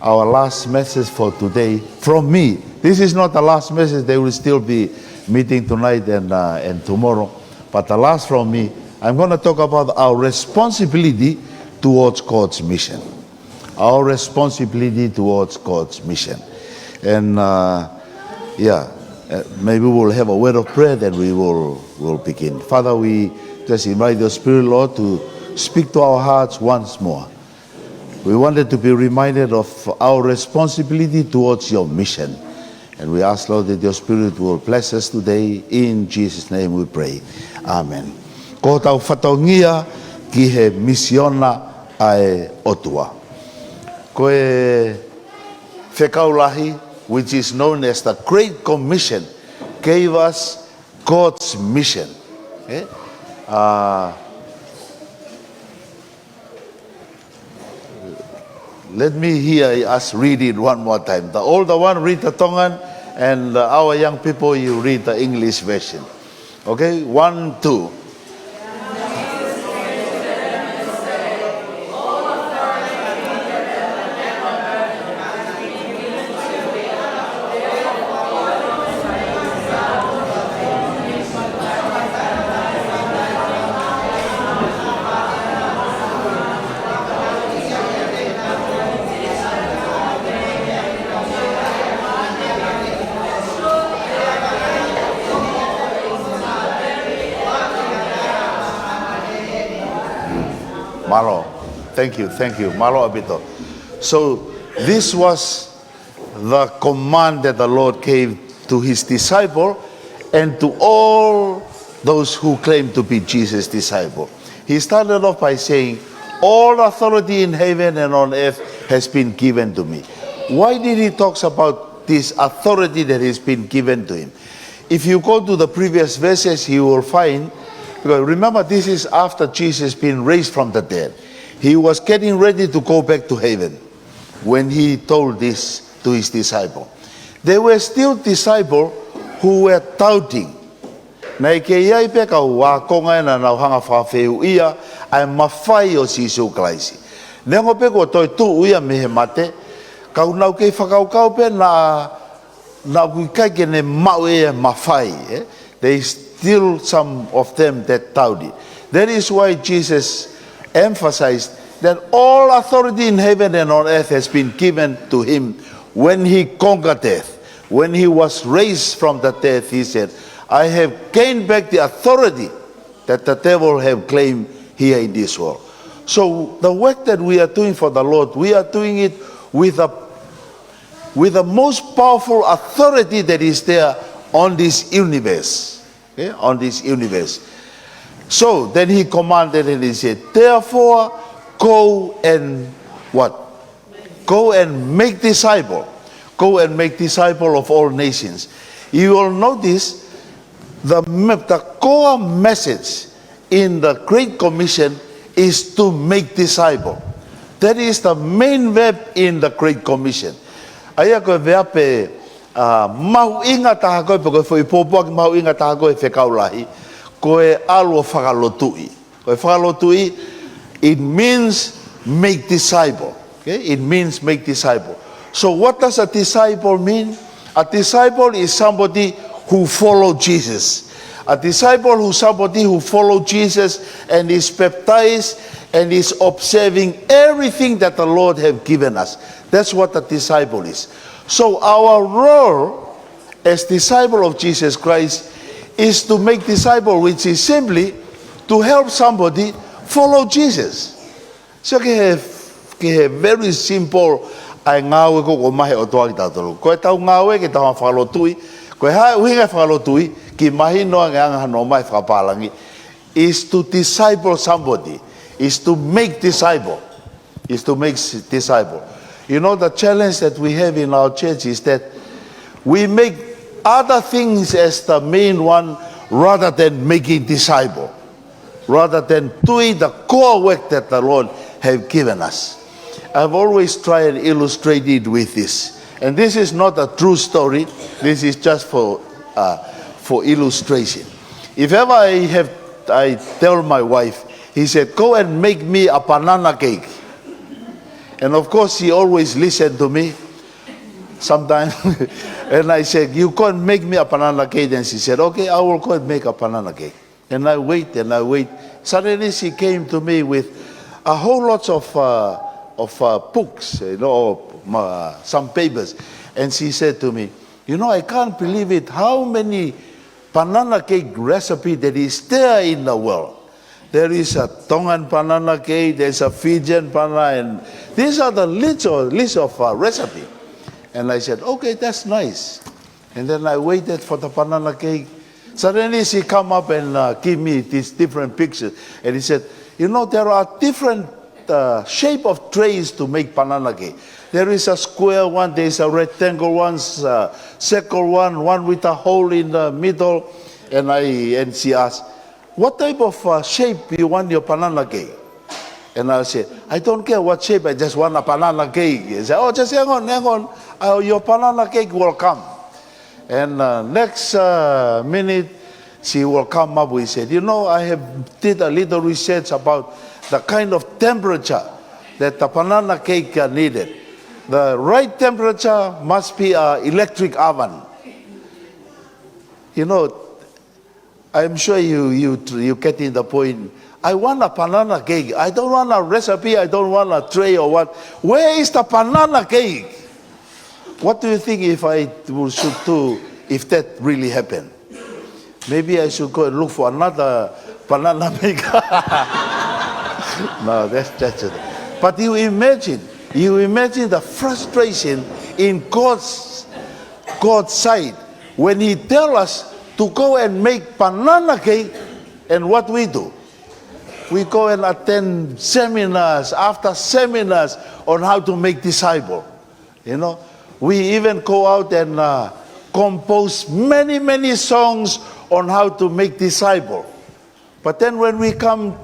our last message for today from me. This is not the last message. They will still be meeting tonight and tomorrow. But the last from me, I'm going to talk about our responsibility towards God's mission. Our responsibility towards God's mission. And maybe we'll have a word of prayer, then we'll begin. Father, we just invite your Spirit, Lord, to speak to our hearts once more. We wanted to be reminded of our responsibility towards your mission. And we ask, Lord, that your Spirit will bless us today. In Jesus' name we pray. Amen. Ngafa Fatongia ki he misiona ai otua. Koe whekaulahi, which is known as the Great Commission, gave us God's mission. Okay? Let me hear us read it one more time. The older one read the Tongan, and our young people, you read the English version. Okay, 1, 2. Malo, thank you, Malo Abito. So this was the command that the Lord gave to his disciple and to all those who claim to be Jesus' disciple. He started off by saying, all authority in heaven and on earth has been given to me. Why did he talk about this authority that has been given to him? If you go to the previous verses, you will find, because remember, this is after Jesus been raised from the dead. He was getting ready to go back to heaven when he told this to his disciple. There were still disciples who were doubting. Na ke iai pe ka wa konga na na hanga fa feu ia ai mafai o Jesu Christ. Nengo pe ko toi tu ia me he mate ka unau ke whakaukau pe na ku kai ke ne mau e mafai. There is still some of them that doubted. That is why Jesus emphasized that all authority in heaven and on earth has been given to him when he conquered death. When he was raised from the death, he said, I have gained back the authority that the devil have claimed here in this world. So the work that we are doing for the Lord, we are doing it with the most powerful authority that is there on this universe. Okay, on this universe. So then he commanded and he said, therefore go and what? Go and make disciple. Go and make disciple of all nations. You will notice the core message in the Great Commission is to make disciple. That is the main verb in the Great Commission. Aya ko veape mau inga taha koe pako foi popoak mau inga taha koe whekaulahi koe alo whakalotui. Koe whakalotui, it means make disciple. Okay? It means make disciple. So what does a disciple mean? A disciple is somebody who follows Jesus. A disciple is somebody who follows Jesus and is baptized and is observing everything that the Lord has given us. That's what a disciple is. So our role as disciple of Jesus Christ is to make disciple, which is simply to help somebody follow Jesus. So very simple. Ai ngawe ko mahe o toa ki tātoro. Koe tau ngawe ki tau whakalotui. Koe hae uhinga whakalotui ki mahi noa nganga no mai whakapalangi. Is to disciple somebody. Is to make disciple. Is to make disciple. You know, the challenge that we have in our church is that we make other things as the main one rather than making disciple. Rather than doing the core work that the Lord has given us. I've always tried and illustrate it with this. And this is not a true story. This is just for illustration. If ever I tell my wife, he said, go and make me a banana cake. And of course, he always listened to me sometimes. And I said, you can't make me a banana cake. And she said, okay, I will go and make a banana cake. And I wait and I wait. Suddenly she came to me with a whole lot of books, some papers. And she said to me, I can't believe it, how many banana cake recipe that is there in the world. There is a Tongan banana cake, there's a Fijian banana, and these are the list of recipe. And I said, okay, that's nice. And then I waited for the banana cake. Suddenly she come up and give me these different pictures. And he said, there are different shape of trays to make banana cake. There is a square one, there is a rectangle one, circle one with a hole in the middle. And she asked, what type of shape you want your banana cake? And I said, I don't care what shape, I just want a banana cake. He said, oh, just hang on, your banana cake will come. And next minute, she will come up with, said, I have did a little research about the kind of temperature that the banana cake needed. The right temperature must be an electric oven. I'm sure you getting the point. I want a banana cake. I don't want a recipe. I don't want a tray or what. Where is the banana cake? What do you think if I should do if that really happened? Maybe I should go and look for another banana maker. No, that's it. But you imagine the frustration in God's side when He tells us to go and make banana cake, and what we do? We go and attend seminars after seminars on how to make disciples. We even go out and compose many songs on how to make disciples. But then when we come,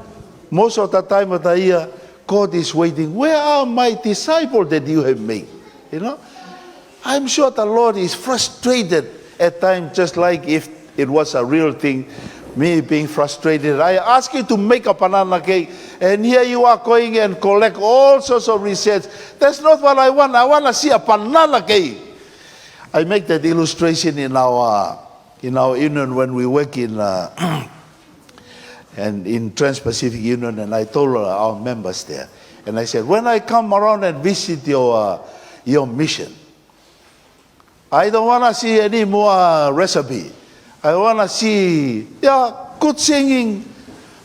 most of the time of the year, God is waiting. Where are my disciples that you have made? I'm sure the Lord is frustrated at times, just like if it was a real thing, me being frustrated. I ask you to make a banana cake, and here you are going and collect all sorts of research. That's not what I want. I want to see a banana cake. I make that illustration in our union when we work in and in Trans-Pacific Union, and I told our members there, and I said, when I come around and visit your mission, I don't want to see any more recipe. I want to see, good singing,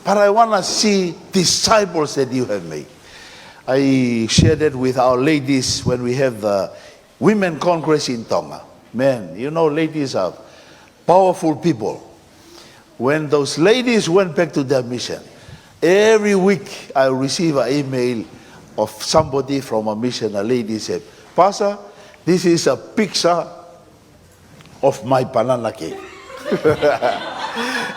but I want to see disciples that you have made. I shared that with our ladies when we have the Women Congress in Tonga. Man, ladies are powerful people. When those ladies went back to their mission, every week I receive an email of somebody from a mission. A lady said, Pastor, this is a picture of my banana cake.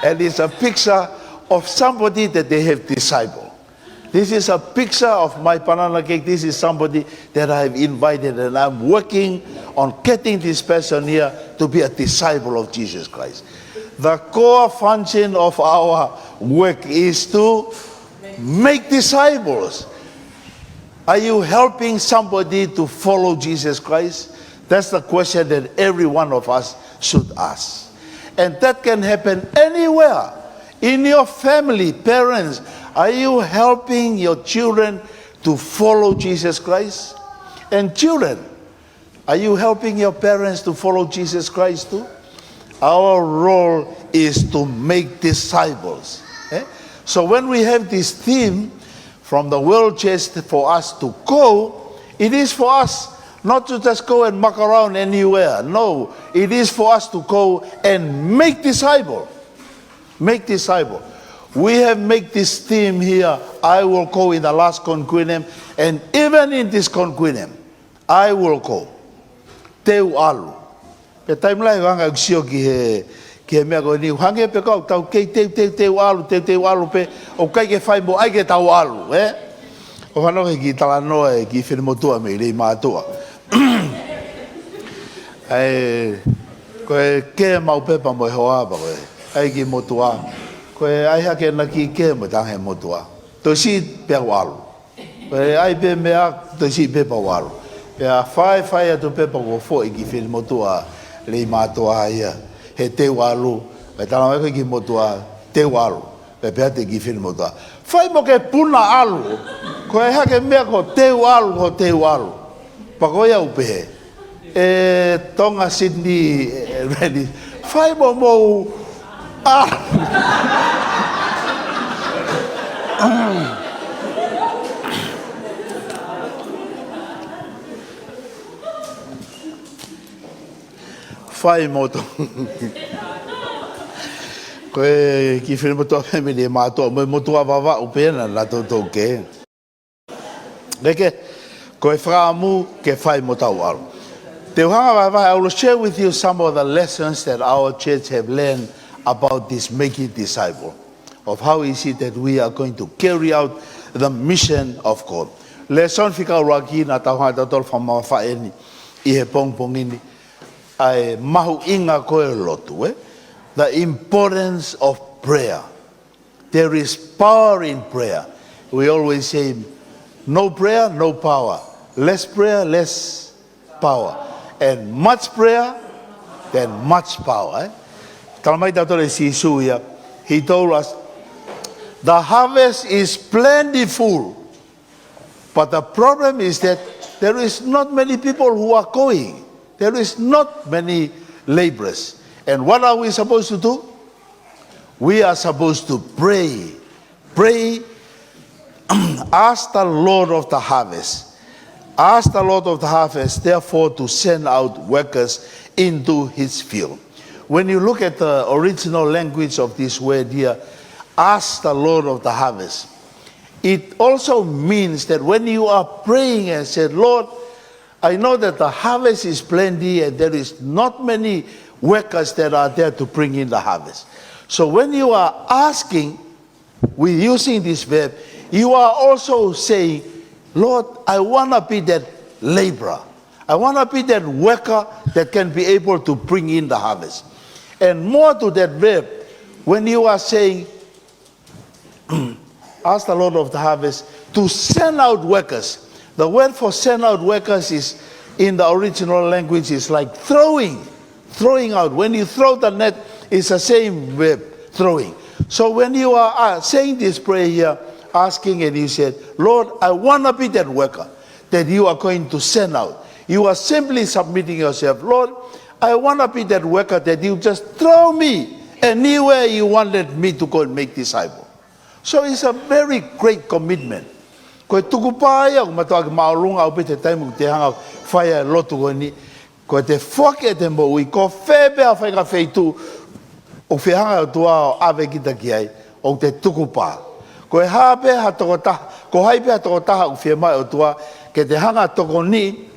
And it's a picture of somebody that they have discipled. This is a picture of my banana cake. This is somebody that I have invited, and I'm working on getting this person here to be a disciple of Jesus Christ. The core function of our work is to make disciples. Are you helping somebody to follow Jesus Christ? That's the question that every one of us should ask. And that can happen anywhere. In your family, parents, are you helping your children to follow Jesus Christ? And children, are you helping your parents to follow Jesus Christ too? Our role is to make disciples. So when we have this theme from the World Church for us to go, it is for us not to just go and muck around anywhere. No, it is for us to go and make disciples. Make disciples. We have made this theme here, I will go in the last concubinum, and even in this concubinum, I will go. Teu alu. Pe time lai wanga uksio ki he mea ko ni hange pe kau tau kei teu alu pe o kai ke fai mo ai ke tau alu, O whanau he ki tala noa e ki whenimotua me rei mātua. Koe ke mau pepa mo e hoa pa koe, ai ki motua. Koe ai hake na ki ke mo tange motua. To si pe alu. Ai pe mea to si pe pa walo. Pe a fai to pe pa go fo I ki fil motua le matua ia. He te walo. Pe tala mai ki motua te walo. Pe pe te ki fil motua. Fai mo ke puna alu. Ko e ha ke mea ko te walo. Pa ko ia upe. Tonga Sydney ready. Fai mo fai moto. Koe ki whina motoa whemini e mātoa, mo motoa wawa upena la tōtou ke. Leke, koe whaamu ke whai motau alu. Te uhanga wawa, I will share with you some of the lessons that our church have learned about this making disciple, of how is it that we are going to carry out the mission of God. Lesson whika uraki na tauhanga tautol whamawhaeni I he pongpongini. Ai mahu inga koe lotu, The importance of prayer. There is power in prayer. We always say, no prayer, no power. Less prayer, less power. And much prayer, then much power. Talamai tautore si Isuia, he told us, the harvest is plentiful. But the problem is that there is not many people who are going. There is not many laborers. And what are we supposed to do? We are supposed to pray. Pray, ask the Lord of the harvest. Ask the Lord of the harvest, therefore, to send out workers into his field. When you look at the original language of this word here, ask the Lord of the harvest, it also means that when you are praying and said, Lord, I know that the harvest is plenty and there is not many workers that are there to bring in the harvest. So when you are asking, with using this verb, you are also saying, Lord, I want to be that laborer. I want to be that worker that can be able to bring in the harvest. And more to that verb, when you are saying, ask the Lord of the harvest to send out workers. The word for send out workers is, in the original language, is like throwing out. When you throw the net, it's the same verb, throwing. So when you are saying this prayer here, asking, and you said, Lord, I want to be that worker that you are going to send out. You are simply submitting yourself. Lord, I want to be that worker that you just throw me anywhere you wanted me to go and make disciples. So it's a very great commitment. Koe tuku pāia, ko matoa ki maolunga au pe te taimu te hanga whaia lotu koe ni, koe te whake te mo ui, ko whepea whaika wheitu, o whihanga o tua o awe kita ki ai, o te tuku pā. Koe hāpe ha toko taha, ko haipe ha toko taha o whia mai o tua, ke te hanga toko ni,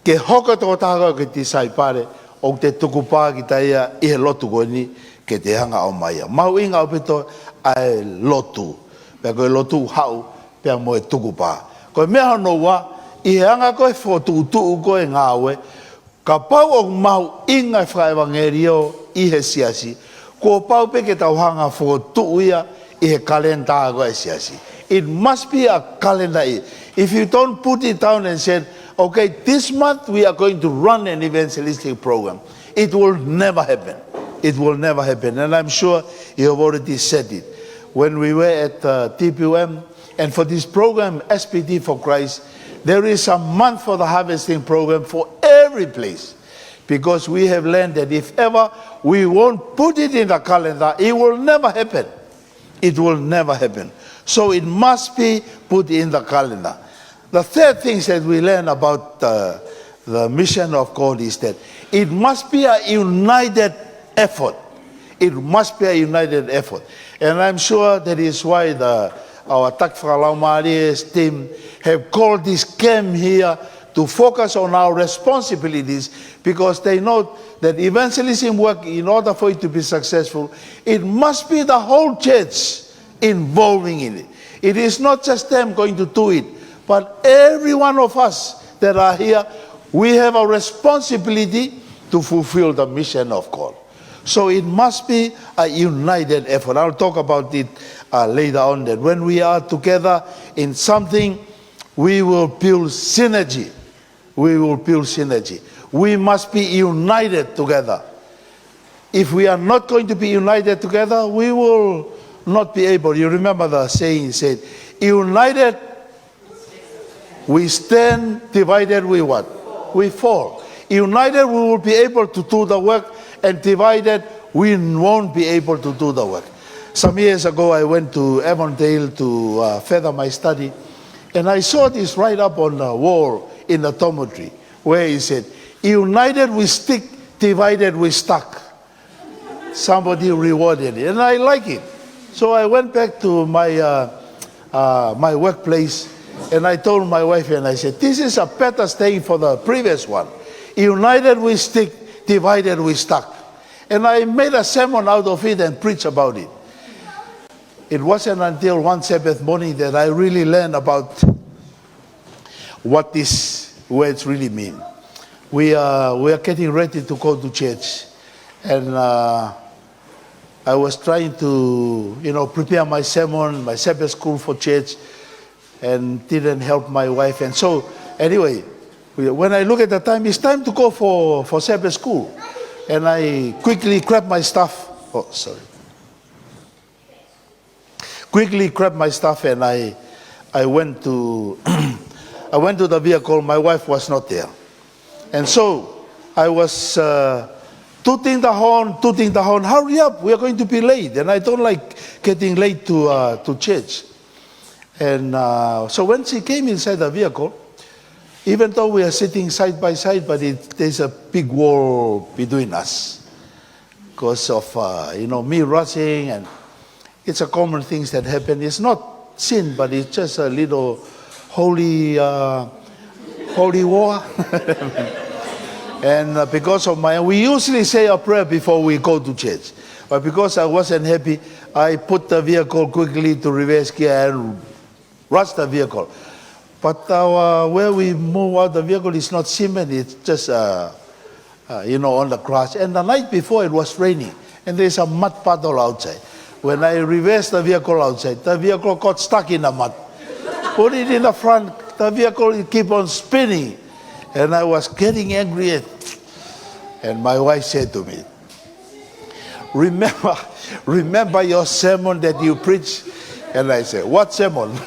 ke hoka toko taha ke te saipare, o te tuku pā ki taia i he lotu koe ni, ke te hanga o maia. Mau inga o pito ai lotu. Pea koe lotu hau, pea mo e tuku pā. Koe mea hono wa, i he anga koe whotuutuu koe ngāwe, ka pau o mau inga whaevangerio i he siasi, ko pau peke tau hanga whotuu ia i he kalenda koe siasi. It must be a calendar. If you don't put it down and say, okay, this month we are going to run an evangelistic program, it will never happen. It will never happen. And I'm sure you have already said it. When we were at TPUM, and for this program, SPD for Christ, there is a month for the harvesting program for every place. Because we have learned that if ever we won't put it in the calendar, it will never happen. It will never happen. So it must be put in the calendar. The third thing that we learn about the mission of God is that it must be a united effort. It must be a united effort. And I'm sure that is why our Takwhakalaumari's team have called this camp here to focus on our responsibilities, because they know that evangelism work, in order for it to be successful, it must be the whole church involving in it. It is not just them going to do it, but every one of us that are here, we have a responsibility to fulfill the mission of God. So it must be a united effort. I'll talk about it later on, that when we are together in something, we will build synergy. We will build synergy. We must be united together. If we are not going to be united together, we will not be able. You remember the saying, he said, united we stand, divided we what? We fall. United we will be able to do the work, and divided we won't be able to do the work. Some years ago I went to Avondale to further my study, and I saw this right up on the wall in the dormitory, where he said, united we stick, divided we stuck. Somebody rewarded it, and I like it. So I went back to my my workplace, and I told my wife, and I said, this is a better saying for the previous one. United we stick, divided we stuck. And I made a sermon out of it and preached about it. It wasn't until one Sabbath morning that I really learned about what these words really mean. We are getting ready to go to church, and I was trying to, prepare my sermon, my Sabbath school for church, and didn't help my wife. And so, anyway, when I look at the time, it's time to go for Sabbath school. And I quickly grabbed my stuff. Quickly grabbed my stuff, and I went to I went to the vehicle. My wife was not there, and so I was tooting the horn. Hurry up, we are going to be late. And I don't like getting late to church. And so when she came inside the vehicle, even though we are sitting side by side, but there's a big wall between us because of me rushing, and it's a common thing that happen. It's not sin, but it's just a little holy war. And because of we usually say a prayer before we go to church, but because I wasn't happy, I put the vehicle quickly to reverse gear and rushed the vehicle. But where we move out the vehicle is not cement, it's just on the grass. And the night before it was raining, and there's a mud puddle outside. When I reversed the vehicle outside, the vehicle got stuck in the mud. Put it in the front, the vehicle keep on spinning. And I was getting angry. And my wife said to me, remember your sermon that you preached? And I said, what sermon?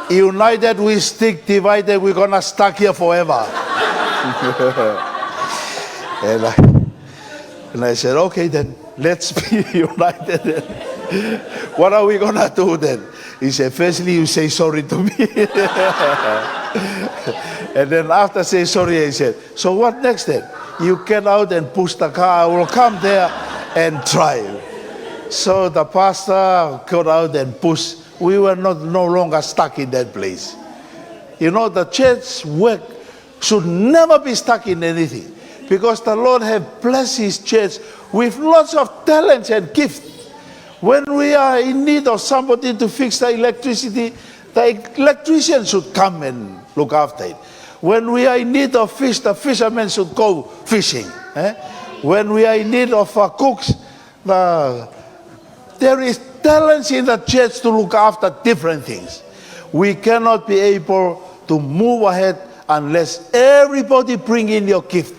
United we stick, divided we're gonna stuck here forever. and I said, okay then, let's be united. What are we gonna do then? He said, firstly you say sorry to me. And then after saying sorry, he said, so what next then? You get out and push the car, I will come there and drive. So the pastor got out and pushed. We were no longer stuck in that place. The church work should never be stuck in anything, because the Lord has blessed His church with lots of talents and gifts. When we are in need of somebody to fix the electricity, the electrician should come and look after it. When we are in need of fish, the fishermen should go fishing. When we are in need of cooks, there is talents in the church to look after different things. We cannot be able to move ahead unless everybody bring in your gift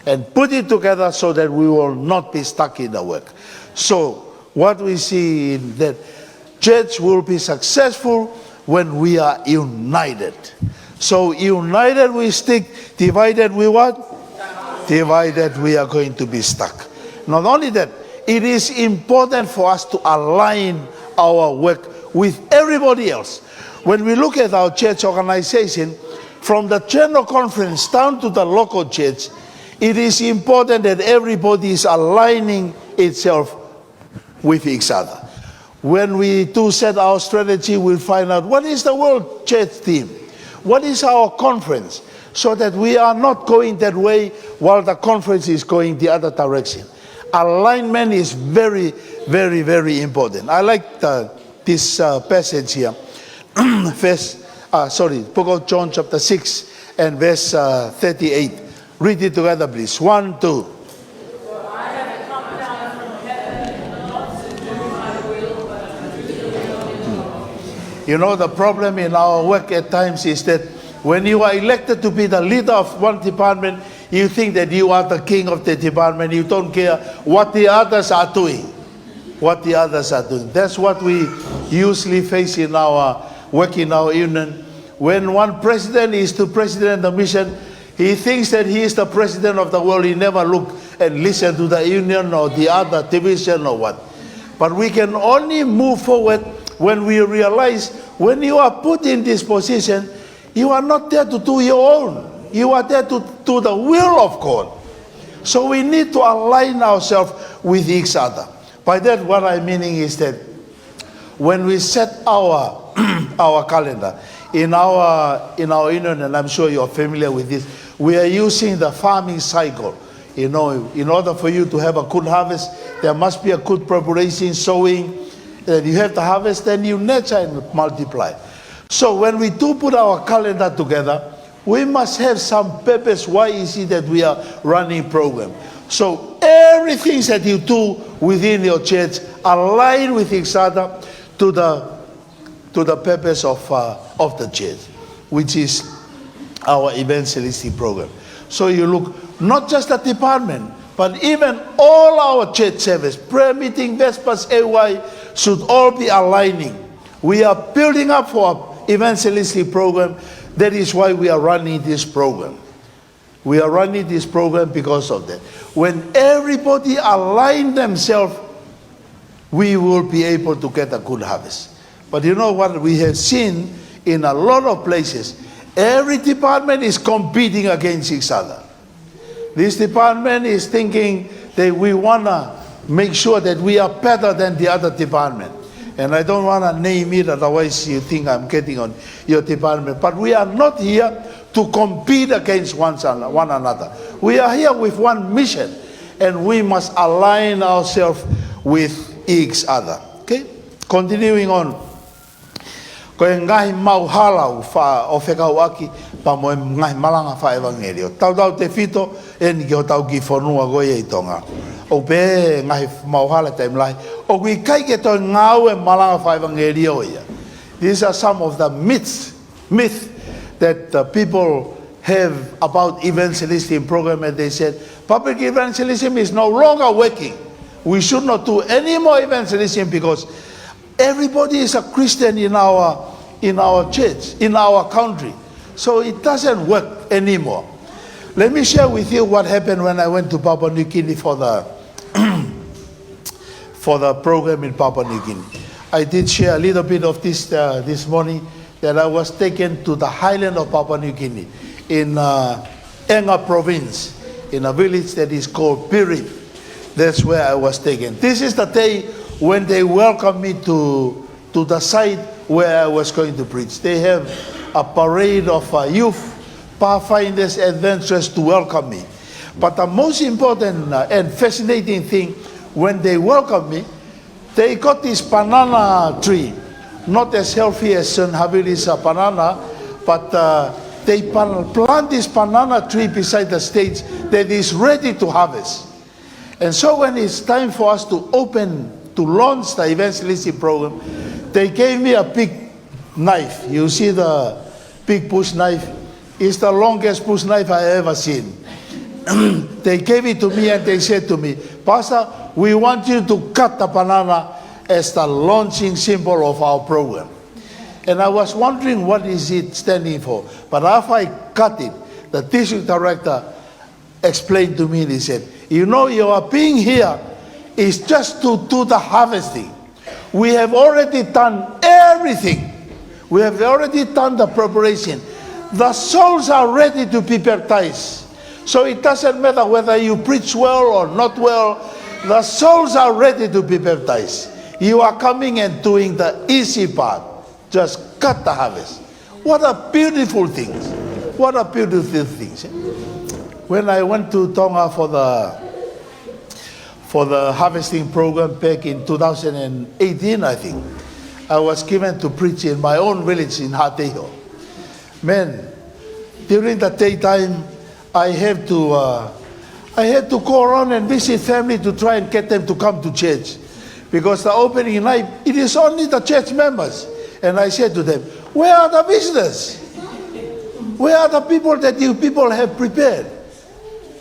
and put it together so that we will not be stuck in the work. So what we see in that church will be successful when we are united. So united we stick, divided we what? Divided we are going to be stuck. Not only that, it is important for us to align our work with everybody else. When we look at our church organization, from the general conference down to the local church, it is important that everybody is aligning itself with each other. When we do set our strategy, we'll find out what is the world church theme, what is our conference, so that we are not going that way while the conference is going the other direction. Alignment is very, very, very important. I like this passage here. Book of John chapter 6 and verse 38. Read it together, please. 1, 2. You know, the problem in our work at times is that when you are elected to be the leader of one department, you think that you are the king of the department. You don't care what the others are doing. What the others are doing. That's what we usually face in our work in our union. When one president is to president the mission, he thinks that he is the president of the world. He never look and listen to the union or the other division or what. But we can only move forward when we realize when you are put in this position, you are not there to do your own. You are there to do the will of God. So we need to align ourselves with each other. By that, what I'm meaning is that when we set our our calendar in our union, and I'm sure you're familiar with this, we are using the farming cycle. You know, in order for you to have a good harvest, there must be a good preparation, sowing. That you have the harvest, then you nurture and multiply. So when we do put our calendar together, we must have some purpose. Why is it that we are running program? So everything that you do within your church align with each other to the purpose of the church, which is our evangelistic program. So you look not just the department, but even all our church service, prayer meeting, Vespers, AY, should all be aligning. We are building up for our evangelistic program. That is why we are running this program. We are running this program because of that. When everybody align themselves, we will be able to get a good harvest. But you know what we have seen in a lot of places? Every department is competing against each other. This department is thinking that we want to make sure that we are better than the other department. And I don't want to name it, otherwise you think I'm getting on your department. But we are not here to compete against one another. We are here with one mission, and we must align ourselves with each other. Okay? Continuing on. Ko ngai mau halau fa o whekauaki pa mo ngai malanga fa evangelio. Tau te fito e ni ki tau ki whanua goe i Tonga. O pe ngai mau hala te mlai. O kui kai ke toi ngau e malanga fa evangelio ia. These are some of the myths that people have about evangelistic program, and they said public evangelism is no longer working. We should not do any more evangelism because everybody is a Christian in our church, in our country. So it doesn't work anymore. Let me share with you what happened when I went to Papua New Guinea for the for the program in Papua New Guinea. I did share a little bit of this this morning, that I was taken to the highland of Papua New Guinea in Enga province, in a village that is called Pirit. That's where I was taken. This is the day when they welcomed me to the site where I was going to preach. They have a parade of youth, pathfinders, adventurers to welcome me. But the most important and fascinating thing, when they welcomed me, they got this banana tree, not as healthy as St. Havili's banana, but they plant this banana tree beside the stage that is ready to harvest. And so when it's time for us to launch the evangelistic program, they gave me a big knife. You see the big bush knife? It's the longest bush knife I ever seen. They gave it to me and they said to me, Pastor, we want you to cut the banana as the launching symbol of our program. And I was wondering what is it standing for. But after I cut it, the district director explained to me, he said, you know, your being here is just to do the harvesting. We have already done everything. We have already done the preparation. The souls are ready to be baptized. So it doesn't matter whether you preach well or not well. The souls are ready to be baptized. You are coming and doing the easy part. Just cut the harvest. What a beautiful thing. What a beautiful thing. When I went to Tonga for the harvesting program back in 2018, I think, I was given to preach in my own village in Hateho. Man, during the daytime, I had to go around and visit family to try and get them to come to church. Because the opening night, it is only the church members. And I said to them, where are the visitors? Where are the people that you people have prepared?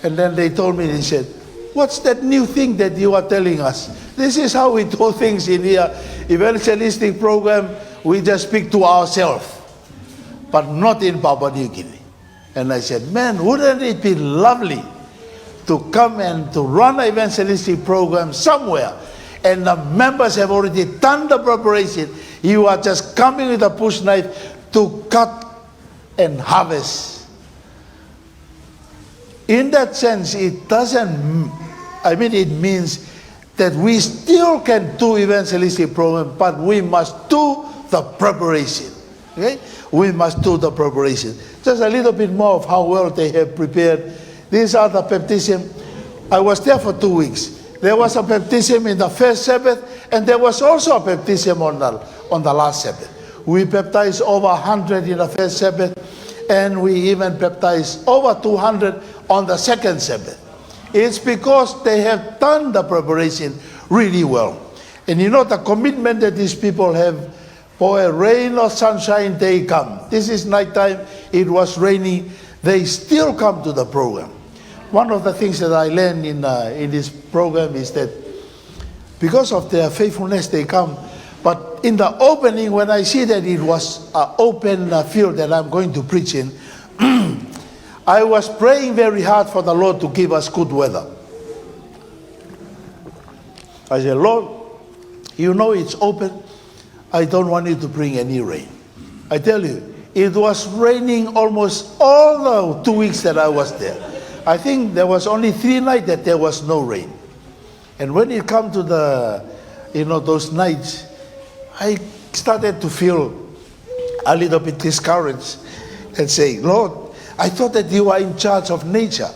And then they told me, they said, what's that new thing that you are telling us? This is how we do things in here. Evangelistic program, we just speak to ourselves, but not in Papua New Guinea. And I said, man, wouldn't it be lovely to come and to run an evangelistic program somewhere, and the members have already done the preparation. You are just coming with a push knife to cut and harvest. In that sense, it doesn't, it means that we still can do evangelistic program, but we must do the preparation. Okay? We must do the preparation. Just a little bit more of how well they have prepared. These are the baptism. I was there for 2 weeks. There was a baptism in the first Sabbath, and there was also a baptism on the last Sabbath. We baptized over 100 in the first Sabbath, and we even baptized over 200 on the second Sabbath. It's because they have done the preparation really well. And you know the commitment that these people have, boy, rain or sunshine, they come. This is nighttime, it was raining, they still come to the program. One of the things that I learned in this program is that because of their faithfulness, they come. But in the opening, when I see that it was an open field that I'm going to preach in, I was praying very hard for the Lord to give us good weather. I said, Lord, you know it's open. I don't want you to bring any rain. I tell you, it was raining almost all the 2 weeks that I was there. I think there was only 3 nights that there was no rain. And when it come to the, those nights, I started to feel a little bit discouraged and say, Lord, I thought that you are in charge of nature.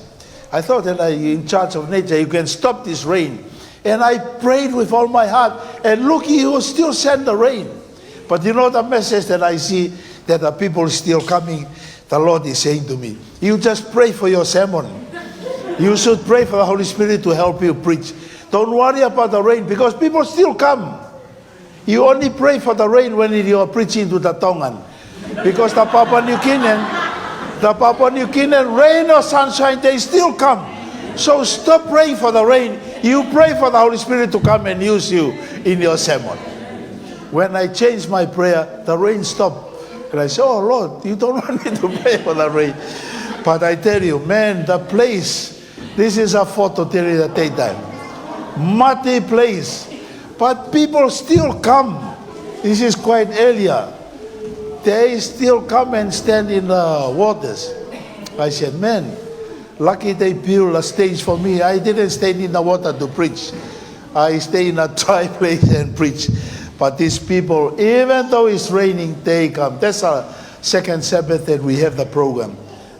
I thought that you're in charge of nature. You can stop this rain. And I prayed with all my heart. And look, you still send the rain. But you know the message that I see, that the people still coming, the Lord is saying to me, you just pray for your sermon. You should pray for the Holy Spirit to help you preach. Don't worry about the rain, because people still come. You only pray for the rain when you are preaching to the Tongan. Because the Papua New Guinea, rain or sunshine, they still come. So stop praying for the rain. You pray for the Holy Spirit to come and use you in your sermon. When I changed my prayer, the rain stopped. And I said, oh Lord, you don't want me to pray for the rain. But I tell you, man, the place, this is a photo till the daytime. Muddy place. But people still come. This is quite earlier. They still come and stand in the waters. I said, man, lucky they built a stage for me. I didn't stand in the water to preach. I stay in a dry place and preach. But these people, even though it's raining, they come. That's our second Sabbath that we have the program.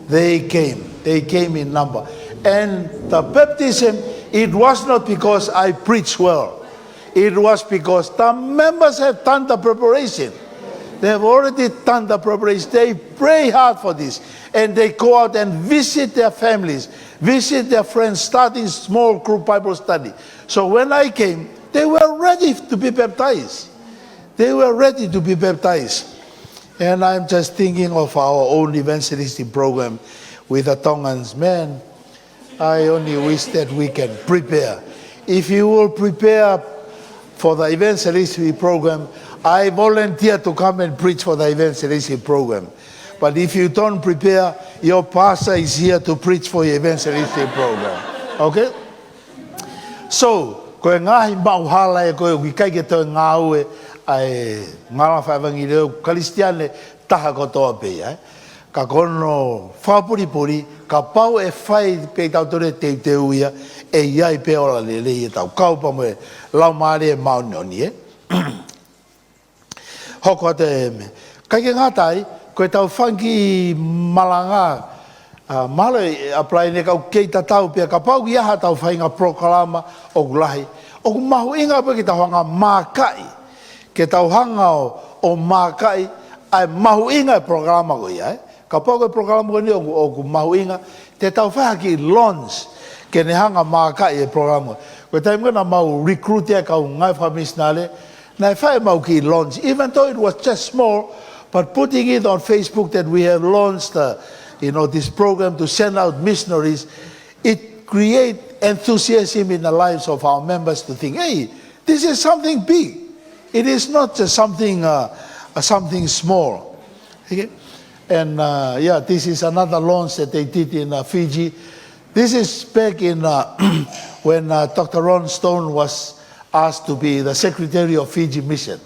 They came. They came in number. And the baptism, it was not because I preach well. It was because the members have done the preparation. They have already done the preparation. They pray hard for this. And they go out and visit their families, visit their friends, starting small group Bible study. So when I came, they were ready to be baptized. They were ready to be baptized. And I'm just thinking of our own evangelistic program with the Tongans. Man, I only wish that we can prepare. If you will prepare for the evangelistic program, I volunteer to come and preach for the evangelistic program. But if you don't prepare, your pastor is here to preach for your evangelistic program. Okay? So, koe ngahi mauhala e koe wikai ke toi ngāue ai Ngafa Fatongia Kristiane taha kotoa pei. Ka kono whapuripuri, ka pau e whai pei tautore te uia, e iai pe ola lele i tau kaupa mo e lau maare e maunioni. Hoko te me. Kai ke ngātai, koe tau whanki malanga, malo apply ne kau kei tatau pia, ka pau iaha tau whainga proklama o gulahi. O mahu inga pe ki tau hanga mākai, ke tau hanga o mākai, ai mahu inga proklama ko ia. Ka pau ke proklama ko ni o mahu inga, te tau whaki launch, ke ne hanga mākai e proklama. Koe taimga na mau recruit e kau ngai whamisnale, Ngafa Fatongia launch, even though it was just small, but putting it on Facebook that we have launched, this program to send out missionaries, it creates enthusiasm in the lives of our members to think, hey, this is something big. It is not just something small. Okay? And this is another launch that they did in Fiji. This is back in when Dr. Ron Stone was asked to be the secretary of Fiji Mission.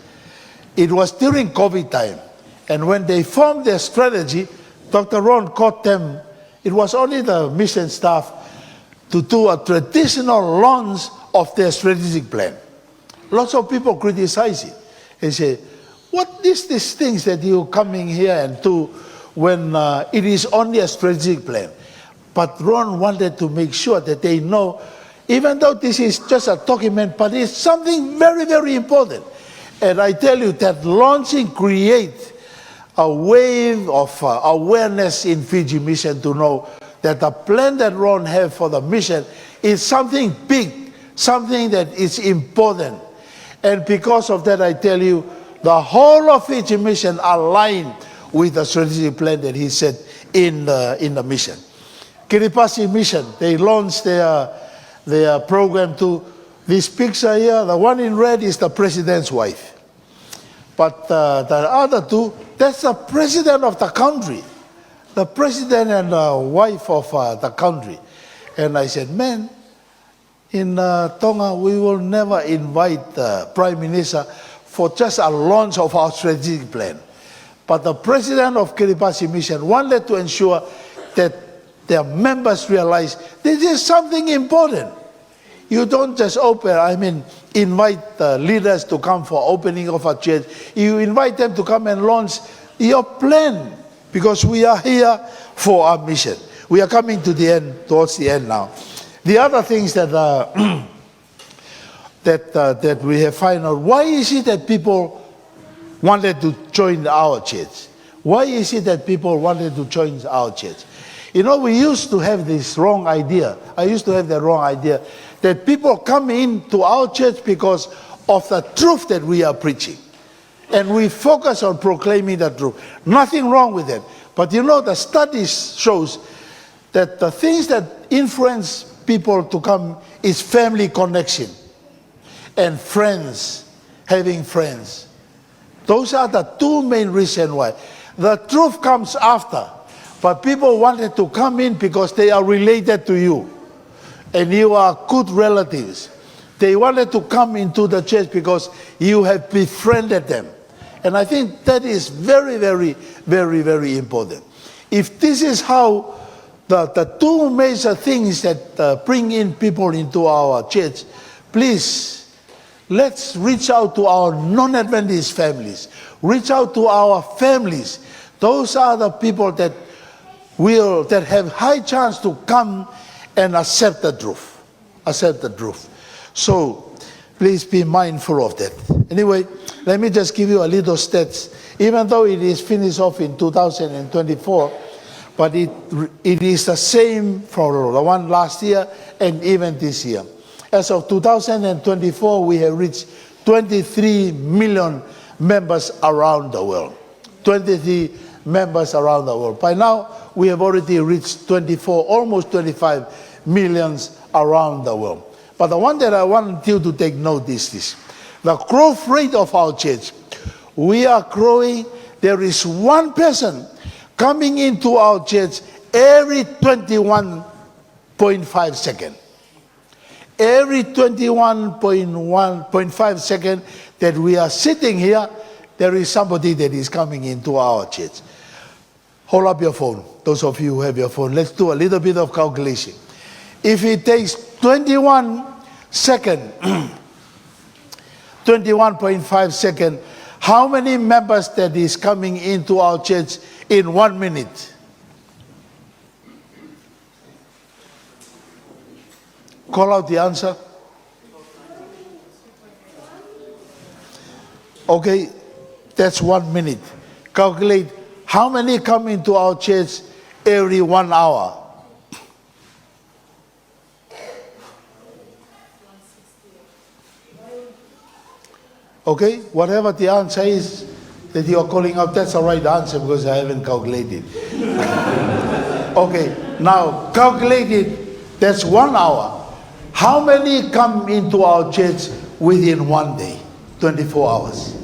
It was during COVID time. And when they formed their strategy, Dr. Ron caught them, it was only the mission staff, to do a traditional launch of their strategic plan. Lots of people criticize it. They say, what is these things that you're coming here and do when it is only a strategic plan? But Ron wanted to make sure that they know, even though this is just a document, but it's something very, very important. And I tell you that launching creates a wave of awareness in Fiji Mission to know that the plan that Ron has for the mission is something big, something that is important. And because of that, I tell you, the whole of Fiji Mission aligned with the strategic plan that he said in the mission. Kiribati Mission, they launched their program to this picture here. The one in red is the president's wife. But the other two, that's the president of the country. The president and the wife of the country. And I said, man, in Tonga, we will never invite the Prime Minister for just a launch of our strategic plan. But the president of Kiribati Mission wanted to ensure that their members realize this is something important. You don't just invite the leaders to come for opening of a church. You invite them to come and launch your plan, because we are here for our mission. We are coming to the end, towards the end now. The other things that that we have found out, why is it that people wanted to join our church? Why is it that people wanted to join our church? We used to have this wrong idea. I used to have the wrong idea that people come into our church because of the truth that we are preaching. And we focus on proclaiming the truth. Nothing wrong with it. But the studies shows that the things that influence people to come is family connection and friends, having friends. Those are the two main reasons why. The truth comes after. But people wanted to come in because they are related to you. And you are good relatives. They wanted to come into the church because you have befriended them. And I think that is very, very, very, very important. If this is how the two major things that bring in people into our church, please, let's reach out to our non-Adventist families. Reach out to our families. Those are the people that have high chance to come and accept the truth. Accept the truth. So, please be mindful of that. Anyway, let me just give you a little stats. Even though it is finished off in 2024, but it is the same for the one last year and even this year. As of 2024, we have reached 23 million members around the world. 23 members around the world. By now, we have already reached 24, almost 25 millions around the world. But the one that I want you to take note is this. The growth rate of our church. We are growing. There is one person coming into our church every 21.5 seconds. Every 21.5 seconds that we are sitting here, there is somebody that is coming into our church. Hold up your phone. Those of you who have your phone, let's do a little bit of calculation. If it takes 21 seconds, 21.5 seconds, how many members that is coming into our church in 1 minute? Call out the answer. Okay, that's 1 minute. Calculate how many come into our church every 1 hour. Okay? Whatever the answer is that you are calling out, that's the right answer because I haven't calculated. Okay, now calculate it. That's 1 hour. How many come into our church within 1 day? 24 hours.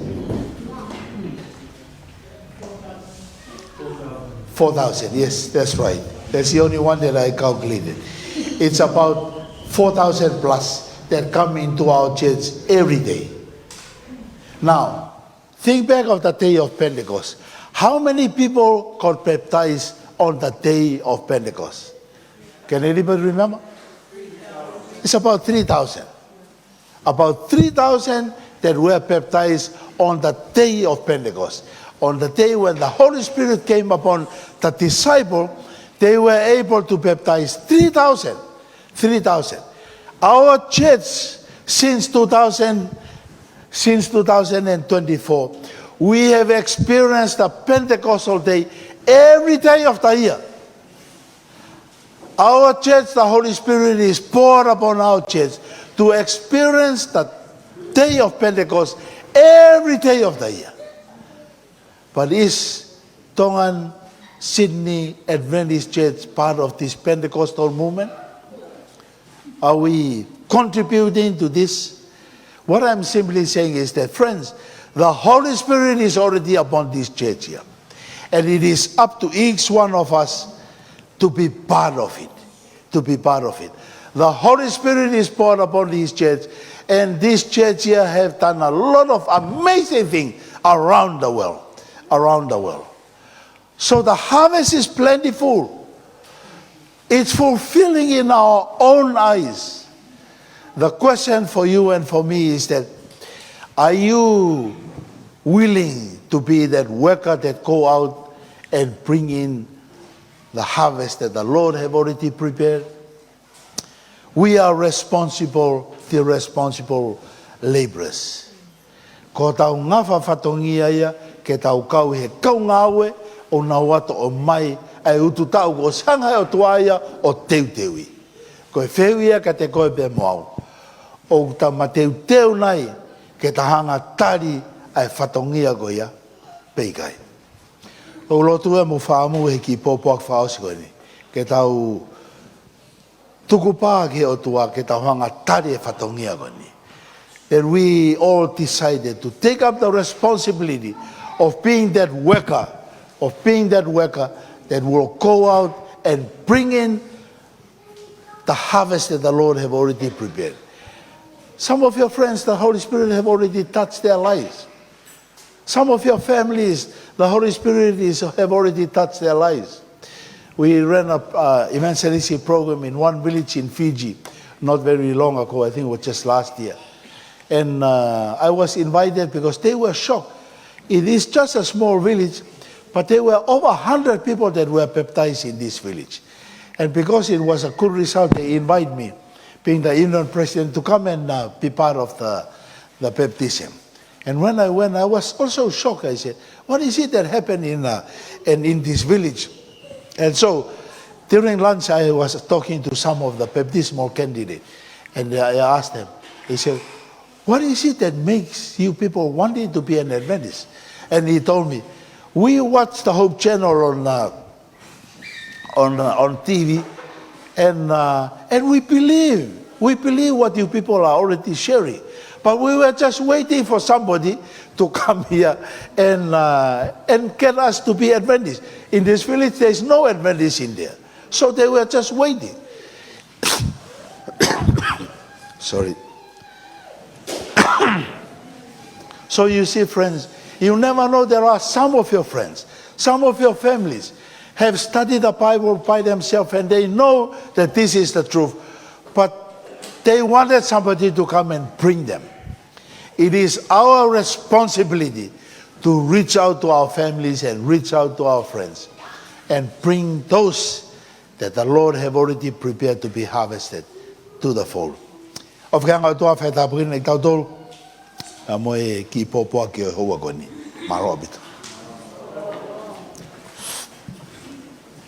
4,000, yes, that's right. That's the only one that I calculated. It's about 4,000 plus that come into our church every day. Now, think back of the day of Pentecost. How many people got baptized on the day of Pentecost? Can anybody remember? It's about 3,000. About 3,000 that were baptized on the day of Pentecost. On the day when the Holy Spirit came upon the disciple, they were able to baptize 3,000. 3,000. Our church, since 2024, we have experienced the Pentecostal day every day of the year. Our church, the Holy Spirit is poured upon our church to experience the day of Pentecost every day of the year. But is Tongan Sydney Adventist Church part of this Pentecostal movement? Are we contributing to this? What I'm simply saying is that, friends, the Holy Spirit is already upon this church here. And it is up to each one of us to be part of it. To be part of it. The Holy Spirit is poured upon this church, and this church here have done a lot of amazing things around the world. Around the world. So the harvest is plentiful. It's fulfilling in our own eyes. The question for you and for me is that, are you willing to be that worker that go out and bring in the harvest that the Lord have already prepared? We are responsible, the responsible laborers. Ko tau Ngafa Fatongia ia, ke tau kau he kau ngawe, o na wata o mai, ai utu tau ko sanga o tuaia o teuteui. Ko e whewia ka te koe pe moau. O ta mateu teu nai, ke ta hanga tari ai Fatongia ko ia, peikai. O lotu e mo whaamu he ki pōpuak whaosi koe ni. Ke tau tukupā ke o tua, ke tau hanga tari e Fatongia koe ni. That we all decided to take up the responsibility of being that worker, that will go out and bring in the harvest that the Lord have already prepared. Some of your friends, the Holy Spirit have already touched their lives. Some of your families, the Holy Spirit have already touched their lives. We ran an evangelistic program in one village in Fiji, not very long ago, I think it was just last year. And I was invited because they were shocked. It is just a small village, but there were over 100 people that were baptized in this village. And because it was a good result, they invited me, being the Indian president, to come and be part of the baptism. And when I went, I was also shocked. I said, what is it that happened in this village? And so during lunch, I was talking to some of the baptismal candidates. And I asked them, he said, what is it that makes you people wanting to be an Adventist? And he told me, we watch the Hope Channel on TV, and we believe what you people are already sharing. But we were just waiting for somebody to come here and get us to be Adventists. In this village, there is no Adventists in there. So they were just waiting. Sorry. So you see, friends, you never know, there are some of your friends, some of your families have studied the Bible by themselves and they know that this is the truth, but they wanted somebody to come and bring them. It is our responsibility to reach out to our families and reach out to our friends and bring those that the Lord have already prepared to be harvested to the fold. Of kanga tua feta prin e tau tolu, a moe ki popoa ki o hoa koni. Maro abito.